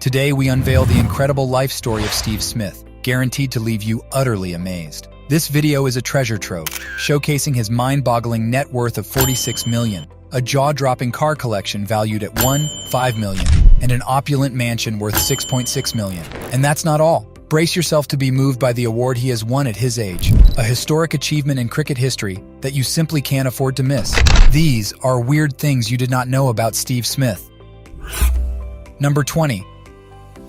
Today we unveil the incredible life story of Steve Smith, guaranteed to leave you utterly amazed. This video is a treasure trove, showcasing his mind-boggling net worth of $46 million, a jaw-dropping car collection valued at $5 million, and an opulent mansion worth $6.6 million. And that's not all. Brace yourself to be moved by the award he has won at his age, a historic achievement in cricket history that you simply can't afford to miss. These are weird things you did not know about Steve Smith. Number 20.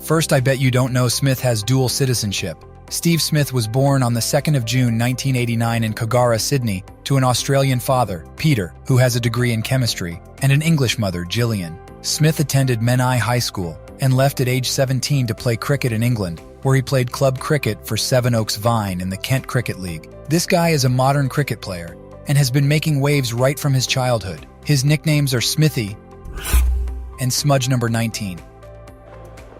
First, I bet you don't know Smith has dual citizenship. Steve Smith was born on the 2nd of June 1989 in Kogarah, Sydney, to an Australian father, Peter, who has a degree in chemistry, and an English mother, Gillian. Smith attended Menai High School and left at age 17 to play cricket in England, where he played club cricket for Sevenoaks Vine in the Kent Cricket League. This guy is a modern cricket player and has been making waves right from his childhood. His nicknames are Smithy and Smudge number 19.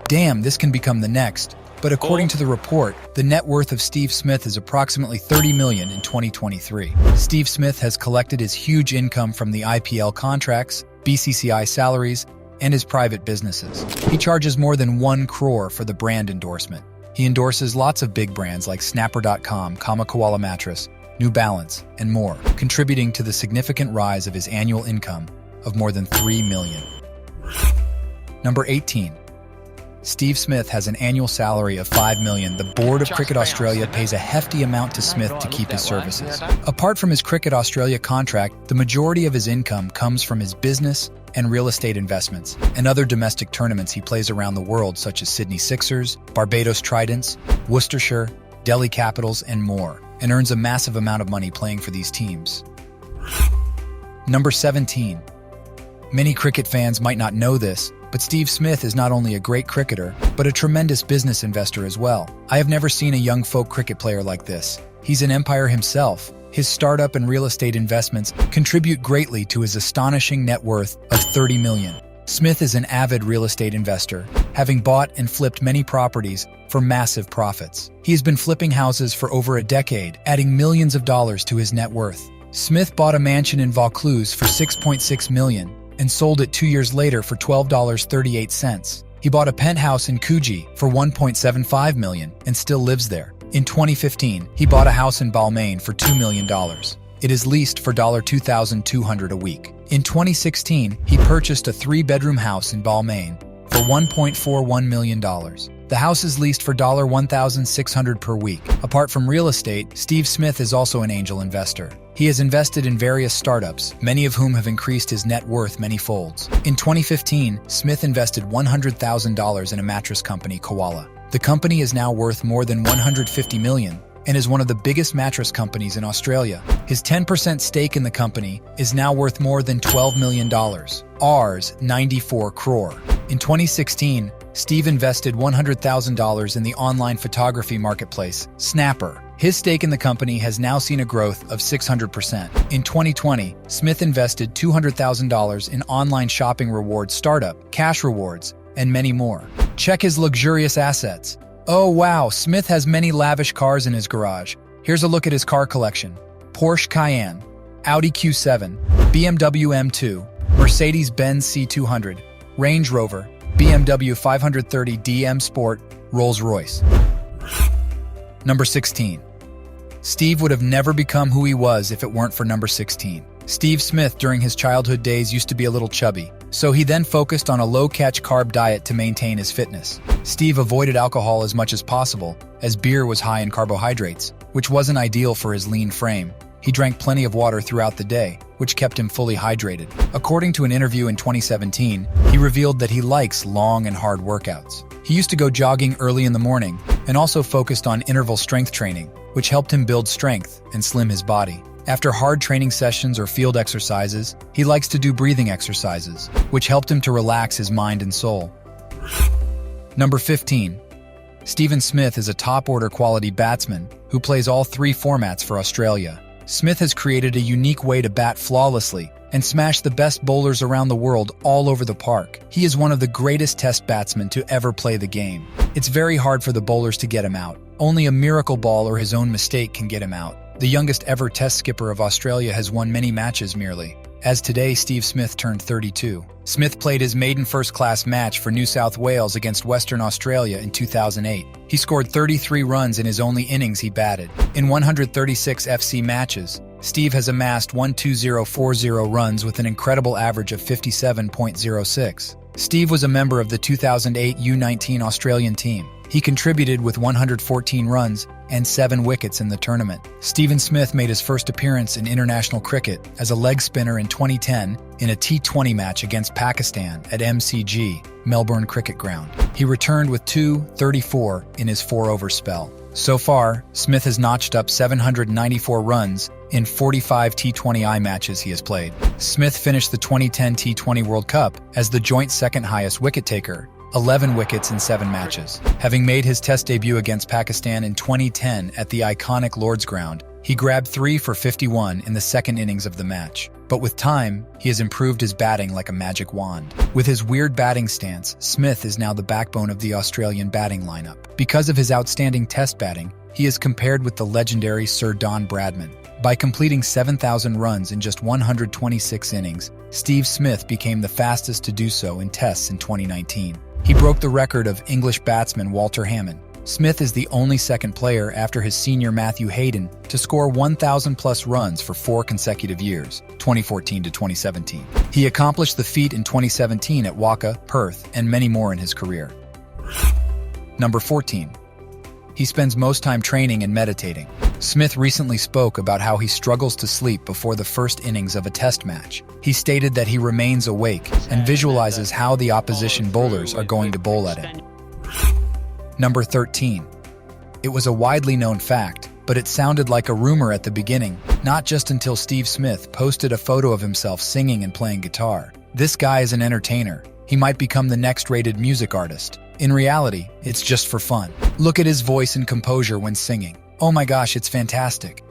Damn, this can become the next. But according to the report, the net worth of Steve Smith is approximately $30 million in 2023. Steve Smith has collected his huge income from the IPL contracts, BCCI salaries, and his private businesses. He charges more than 1 crore for the brand endorsement. He endorses lots of big brands like Snapper.com, Koala Mattress, New Balance, and more, contributing to the significant rise of his annual income of more than $3 million. Number 18. Steve Smith has an annual salary of $5 million. The Board of Cricket Australia pays a hefty amount to Smith to keep his services. Apart from his Cricket Australia contract, the majority of his income comes from his business and real estate investments, and other domestic tournaments he plays around the world, such as Sydney Sixers, Barbados Tridents, Worcestershire, Delhi Capitals, and more, and earns a massive amount of money playing for these teams. Number 17. Many cricket fans might not know this, but Steve Smith is not only a great cricketer, but a tremendous business investor as well. I have never seen a young folk cricket player like this. He's an empire himself. His startup and real estate investments contribute greatly to his astonishing net worth of $30 million. Smith is an avid real estate investor, having bought and flipped many properties for massive profits. He has been flipping houses for over a decade, adding millions of dollars to his net worth. Smith bought a mansion in Vaucluse for $6.6 million and sold it 2 years later for $12.38. He bought a penthouse in Coogee for $1.75 million and still lives there. In 2015, he bought a house in Balmain for $2 million. It is leased for $2,200 a week. In 2016, he purchased a 3-bedroom house in Balmain for $1.41 million. The house is leased for $1,600 per week. Apart from real estate, Steve Smith is also an angel investor. He has invested in various startups, many of whom have increased his net worth many folds. In 2015, Smith invested $100,000 in a mattress company, Koala. The company is now worth more than $150 million and is one of the biggest mattress companies in Australia. His 10% stake in the company is now worth more than $12 million, Rs 94 crore. In 2016, Steve invested $100,000 in the online photography marketplace, Snapper. His stake in the company has now seen a growth of 600%. In 2020, Smith invested $200,000 in online shopping rewards startup, Cash Rewards, and many more. Check his luxurious assets. Oh wow, Smith has many lavish cars in his garage. Here's a look at his car collection. Porsche Cayenne, Audi Q7, BMW M2, Mercedes-Benz C200, Range Rover, BMW 530 DM Sport, Rolls-Royce. Number 16. Steve would have never become who he was if it weren't for number 16. Steve Smith during his childhood days used to be a little chubby, so he then focused on a low-catch carb diet to maintain his fitness. Steve avoided alcohol as much as possible, as beer was high in carbohydrates, which wasn't ideal for his lean frame. He drank plenty of water throughout the day, which kept him fully hydrated. According to an interview in 2017, he revealed that he likes long and hard workouts. He used to go jogging early in the morning and also focused on interval strength training, which helped him build strength and slim his body. After hard training sessions or field exercises, he likes to do breathing exercises, which helped him to relax his mind and soul. Number 15. Stephen Smith is a top-order quality batsman who plays all 3 formats for Australia. Smith has created a unique way to bat flawlessly and smash the best bowlers around the world all over the park. He is one of the greatest test batsmen to ever play the game. It's very hard for the bowlers to get him out. Only a miracle ball or his own mistake can get him out. The youngest ever test skipper of Australia has won many matches merely, as today Steve Smith turned 32. Smith played his maiden first-class match for New South Wales against Western Australia in 2008. He scored 33 runs in his only innings he batted. In 136 FC matches, Steve has amassed 12040 runs with an incredible average of 57.06. Steve was a member of the 2008 U19 Australian team. He contributed with 114 runs and 7 wickets in the tournament. Stephen Smith made his first appearance in international cricket as a leg spinner in 2010 in a T20 match against Pakistan at MCG, Melbourne Cricket Ground. He returned with 234 in his 4-over spell. So far, Smith has notched up 794 runs in 45 T20I matches he has played. Smith finished the 2010 T20 World Cup as the joint second-highest wicket-taker, 11 wickets in 7 matches. Having made his Test debut against Pakistan in 2010 at the iconic Lord's Ground, he grabbed 3 for 51 in the second innings of the match. But with time, he has improved his batting like a magic wand. With his weird batting stance, Smith is now the backbone of the Australian batting lineup. Because of his outstanding Test batting, he is compared with the legendary Sir Don Bradman. By completing 7,000 runs in just 126 innings, Steve Smith became the fastest to do so in Tests in 2019. He broke the record of English batsman Walter Hammond. Smith is the only second player after his senior Matthew Hayden to score 1,000-plus runs for 4 consecutive years, 2014 to 2017. He accomplished the feat in 2017 at Waka, Perth, and many more in his career. Number 14. He spends most time training and meditating. Smith recently spoke about how he struggles to sleep before the first innings of a Test match. He stated that he remains awake and visualizes how the opposition bowlers are going to bowl at him. Number 13. It was a widely known fact, but it sounded like a rumor at the beginning, not just until Steve Smith posted a photo of himself singing and playing guitar. This guy is an entertainer. He might become the next rated music artist. In reality, it's just for fun. Look at his voice and composure when singing. Oh my gosh, it's fantastic.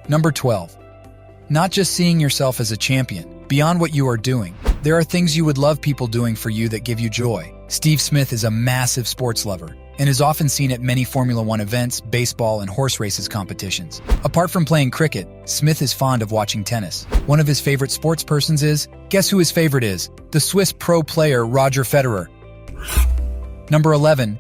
Number 12. Not just seeing yourself as a champion. Beyond what you are doing, there are things you would love people doing for you that give you joy. Steve Smith is a massive sports lover and is often seen at many Formula One events, baseball, and horse races competitions. Apart from playing cricket, Smith is fond of watching tennis. One of his favorite sportspersons is, guess who his favorite is? The Swiss pro player Roger Federer. Number 11.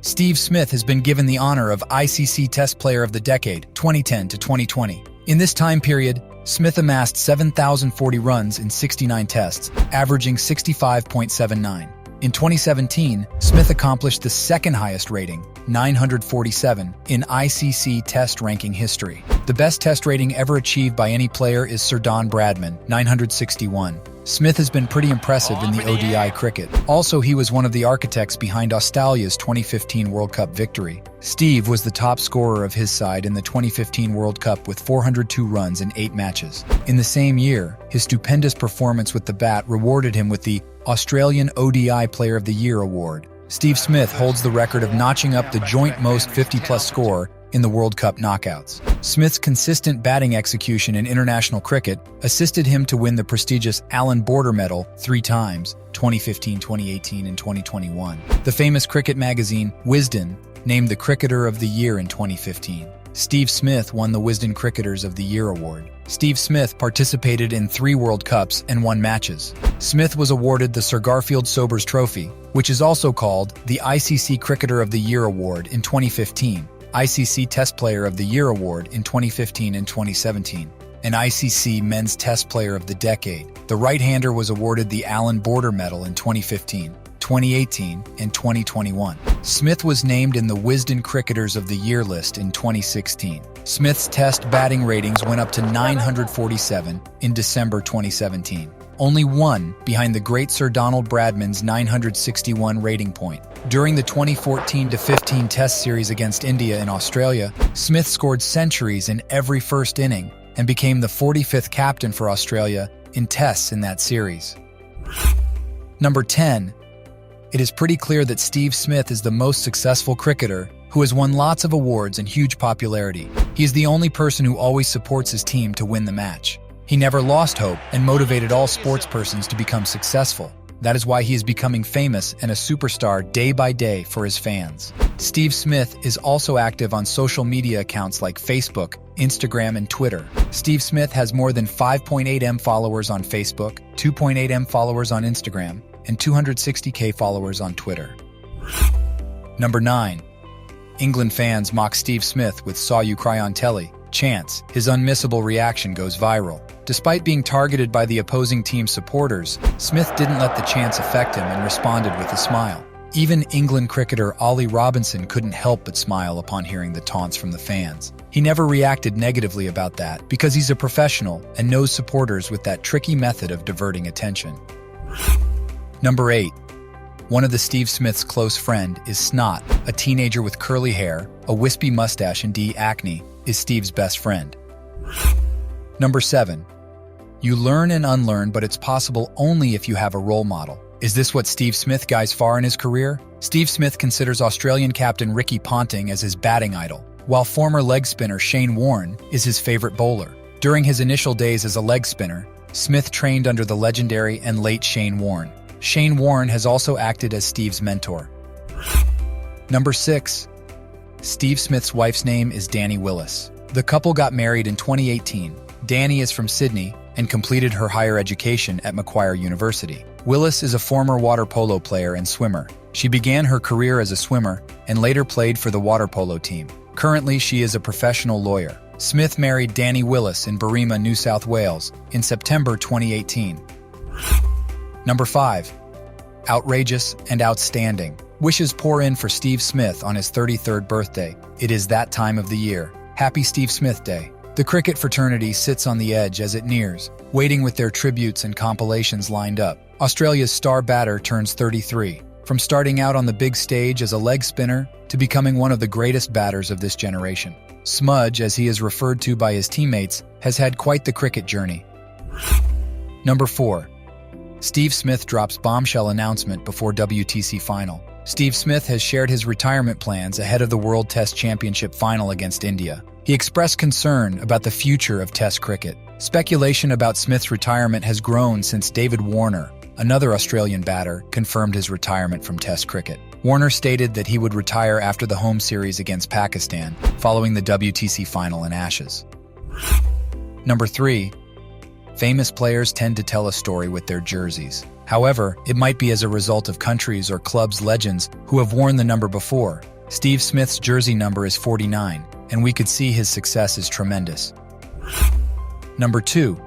Steve Smith has been given the honor of ICC Test Player of the Decade, 2010 to 2020. In this time period, Smith amassed 7,040 runs in 69 tests, averaging 65.79. In 2017, Smith accomplished the second highest rating, 947, in ICC Test ranking history. The best Test rating ever achieved by any player is Sir Don Bradman, 961. Smith has been pretty impressive in the ODI cricket. Also, he was one of the architects behind Australia's 2015 World Cup victory. Steve was the top scorer of his side in the 2015 World Cup with 402 runs in 8 matches. In the same year, his stupendous performance with the bat rewarded him with the Australian ODI Player of the Year award. Steve Smith holds the record of notching up the joint most 50-plus score in the World Cup knockouts. Smith's consistent batting execution in international cricket assisted him to win the prestigious Allan Border Medal 3 times, 2015, 2018, and 2021. The famous cricket magazine Wisden named the Cricketer of the Year in 2015. Steve Smith won the Wisden Cricketers of the Year award. Steve Smith participated in 3 World Cups and won matches. Smith was awarded the Sir Garfield Sobers Trophy, which is also called the ICC Cricketer of the Year award in 2015, ICC Test Player of the Year award in 2015 and 2017, and ICC Men's Test Player of the Decade. The right-hander was awarded the Allan Border Medal in 2015, 2018, and 2021. Smith was named in the Wisden Cricketers of the Year list in 2016. Smith's Test batting ratings went up to 947 in December 2017, only 1 behind the great Sir Donald Bradman's 961 rating point. During the 2014-15 Test series against India in Australia, Smith scored centuries in every first inning and became the 45th captain for Australia in Tests in that series. Number 10. It is pretty clear that Steve Smith is the most successful cricketer who has won lots of awards and huge popularity. He is the only person who always supports his team to win the match. He never lost hope and motivated all sportspersons to become successful. That is why he is becoming famous and a superstar day by day for his fans. Steve Smith is also active on social media accounts like Facebook, Instagram, and Twitter. Steve Smith has more than 5.8 M followers on Facebook, 2.8 M followers on Instagram, and 260K followers on Twitter. Number 9. England fans mock Steve Smith with "Saw you cry on telly" chants. His unmissable reaction goes viral. Despite being targeted by the opposing team's supporters, Smith didn't let the chants affect him and responded with a smile. Even England cricketer Ollie Robinson couldn't help but smile upon hearing the taunts from the fans. He never reacted negatively about that because he's a professional and knows supporters with that tricky method of diverting attention. Number 8. One of the Steve Smith's close friend is Snot, a teenager with curly hair, a wispy mustache, and acne, is Steve's best friend. Number 7. You learn and unlearn, but it's possible only if you have a role model. Is this what Steve Smith goes far in his career? Steve Smith considers Australian captain Ricky Ponting as his batting idol, while former leg spinner Shane Warne is his favorite bowler. During his initial days as a leg spinner, Smith trained under the legendary and late Shane Warne. Shane Warne has also acted as Steve's mentor. Number 6. Steve Smith's wife's name is Dani Willis. The couple got married in 2018. Dani is from Sydney and completed her higher education at Macquarie University. Willis is a former water polo player and swimmer. She began her career as a swimmer and later played for the water polo team. Currently, she is a professional lawyer. Smith married Dani Willis in Berrima, New South Wales, in September 2018. Number 5. Outrageous and outstanding. Wishes pour in for Steve Smith on his 33rd birthday. It is that time of the year. Happy Steve Smith Day. The cricket fraternity sits on the edge as it nears, waiting with their tributes and compilations lined up. Australia's star batter turns 33. From starting out on the big stage as a leg spinner to becoming one of the greatest batters of this generation. Smudge, as he is referred to by his teammates, has had quite the cricket journey. Number 4. Steve Smith drops bombshell announcement before WTC final. Steve Smith has shared his retirement plans ahead of the World Test Championship final against India. He expressed concern about the future of Test cricket. Speculation about Smith's retirement has grown since David Warner, another Australian batter, confirmed his retirement from Test cricket. Warner stated that he would retire after the home series against Pakistan, following the WTC final in Ashes. Number 3. Famous players tend to tell a story with their jerseys. However, it might be as a result of countries or clubs' legends who have worn the number before. Steve Smith's jersey number is 49, and we could see his success is tremendous. Number 2.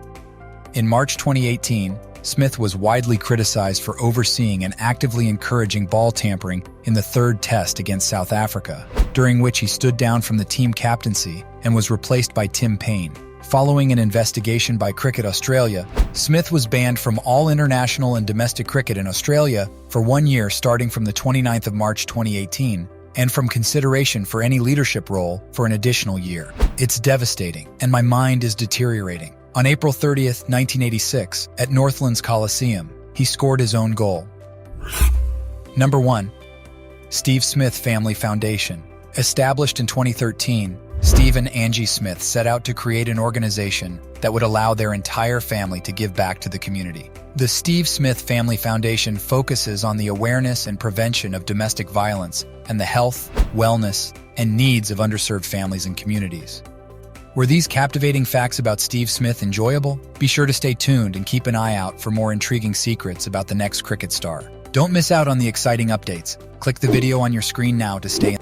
In March 2018, Smith was widely criticized for overseeing and actively encouraging ball tampering in the third test against South Africa, during which he stood down from the team captaincy and was replaced by Tim Payne. Following an investigation by Cricket Australia, Smith was banned from all international and domestic cricket in Australia for 1 year starting from the 29th of March 2018, and from consideration for any leadership role for an additional year. It's devastating, and my mind is deteriorating. On April 30th, 1986, at Northlands Coliseum, he scored his own goal. Number 1. Steve Smith Family Foundation. Established in 2013, Steve and Angie Smith set out to create an organization that would allow their entire family to give back to the community. The Steve Smith Family Foundation focuses on the awareness and prevention of domestic violence and the health, wellness, and needs of underserved families and communities. Were these captivating facts about Steve Smith enjoyable? Be sure to stay tuned and keep an eye out for more intriguing secrets about the next cricket star. Don't miss out on the exciting updates. Click the video on your screen now to stay